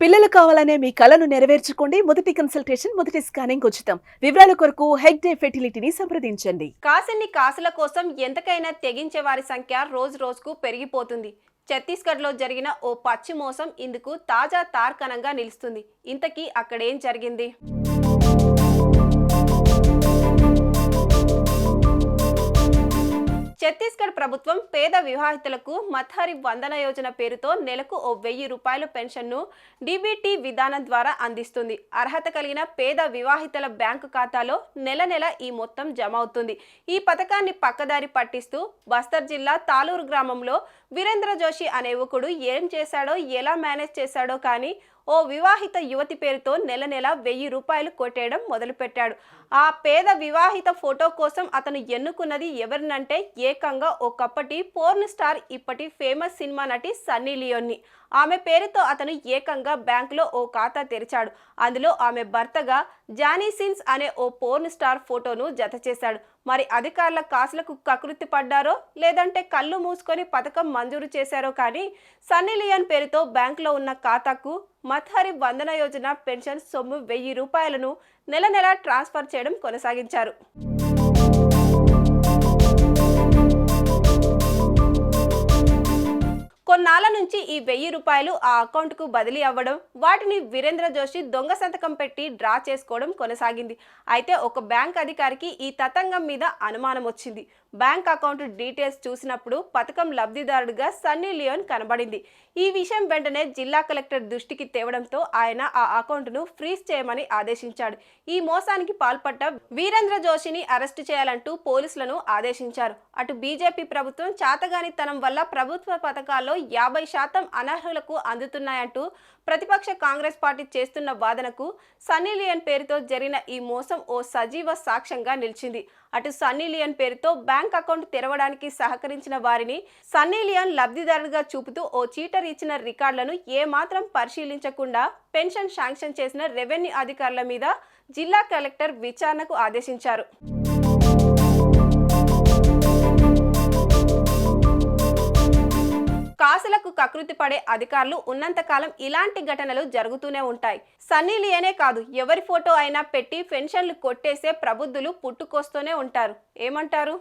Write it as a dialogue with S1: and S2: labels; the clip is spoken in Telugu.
S1: పిల్లలు కావాలనే మీ కలను నెరవేర్చుకోండి. మొదటి కన్సల్టేషన్, మొదటి స్కానింగ్ ఉచితం. వివరాల కొరకు హెగ్డే ఫెర్టిలిటీని సంప్రదించండి.
S2: కాసిన్ని కాసుల కోసం ఎంతకైనా తెగించే వారి సంఖ్య రోజు రోజుకు పెరిగిపోతుంది. ఛత్తీస్గఢ్లో జరిగిన ఓ పచ్చి మోసం ఇందుకు తాజా తార్కాణంగా నిలుస్తుంది. ఇంతకీ అక్కడేం జరిగింది? ఛత్తీస్గఢ్ ప్రభుత్వం పేద వివాహితులకు మత్హారి వందన యోజన పేరుతో నెలకు ఓ 1000 రూపాయల పెన్షన్ను డీబీటీ విధానం ద్వారా అందిస్తుంది. అర్హత కలిగిన పేద వివాహితుల బ్యాంకు ఖాతాలో నెల నెల ఈ మొత్తం జమ అవుతుంది. ఈ పథకాన్ని పక్కదారి పట్టిస్తూ బస్తర్ జిల్లా తాలూరు గ్రామంలో వీరేంద్ర జోషి అనే యువకుడు ఏం చేశాడో, ఎలా మేనేజ్ చేశాడో కానీ ఓ వివాహిత యువతి పేరుతో నెల నెల 1000 రూపాయలు కొట్టేయడం మొదలుపెట్టాడు. ఆ పేద వివాహిత ఫోటో కోసం అతను ఎన్నుకున్నది ఎవరినంటే ఏకంగా ఒకప్పటి పోర్న్ స్టార్, ఇప్పటి ఫేమస్ సినిమా నటి సన్నీ లియోన్ని. ఆమె పేరుతో అతను ఏకంగా బ్యాంకులో ఓ ఖాతా తెరిచాడు. అందులో ఆమె భర్తగా జానీ సిన్స్ అనే ఓ పోర్న్ స్టార్ ఫోటోను జత చేశాడు. మరి అధికారుల కాసులకు కకృతి పడ్డారో లేదంటే కళ్ళు మూసుకొని పథకం మంజూరు చేశారో కానీ సన్నీ లియోన్ పేరుతో బ్యాంకులో ఉన్న ఖాతాకు మత్హారి వందన యోజన పెన్షన్ సొమ్ము 1000 రూపాయలను నెల నెల ట్రాన్స్ఫర్ చేయడం కొనసాగించారు. కొన్నాళ్ల నుంచి ఈ 1000 రూపాయలు ఆ అకౌంట్కు బదిలీ అవ్వడం, వాటిని వీరేంద్ర జోషి దొంగ సంతకం పెట్టి డ్రా చేసుకోవడం కొనసాగింది. అయితే ఒక బ్యాంక్ అధికారికి ఈ తతంగం మీద అనుమానం వచ్చింది. బ్యాంక్ అకౌంట్ డీటెయిల్స్ చూసినప్పుడు పథకం లబ్ధిదారుడిగా సన్నీ లియోన్ కనబడింది. ఈ విషయం వెంటనే జిల్లా కలెక్టర్ దృష్టికి తేవడంతో ఆయన ఆ అకౌంట్ను ఫ్రీజ్ చేయమని ఆదేశించాడు. ఈ మోసానికి పాల్పడ్డ వీరేంద్ర జోషిని అరెస్టు చేయాలంటూ పోలీసులను ఆదేశించారు. అటు బీజేపీ ప్రభుత్వం చాతగానితనం వల్ల ప్రభుత్వ పథకాల్లో 50% అనర్హులకు అందుతున్నాయంటూ ప్రతిపక్ష కాంగ్రెస్ పార్టీ చేస్తున్న వాదనకు సన్నీ లియోన్ పేరుతో జరిగిన ఈ మోసం ఓ సజీవ సాక్ష్యంగా నిలిచింది. అటు సన్నీ లియోన్ పేరుతో బ్యాంక్ అకౌంట్ తెరవడానికి సహకరించిన వారిని సన్నీ లియోన్ లబ్ధిదారుడిగా చూపుతూ ఓ చీటర్ ఇచ్చిన రికార్డులను ఏమాత్రం పరిశీలించకుండా పెన్షన్ శాంక్షన్ చేసిన రెవెన్యూ అధికారుల మీద జిల్లా కలెక్టర్ విచారణకు ఆదేశించారు. కాసులకు కకృతి పడే అధికారులు ఉన్నంతకాలం ఇలాంటి ఘటనలు జరుగుతూనే ఉంటాయి. సన్నీ లియోనే కాదు, ఎవరి ఫోటో అయినా పెట్టి పెన్షన్లు కొట్టేసే ప్రబుద్ధులు పుట్టుకొస్తూనే ఉంటారు. ఏమంటారు?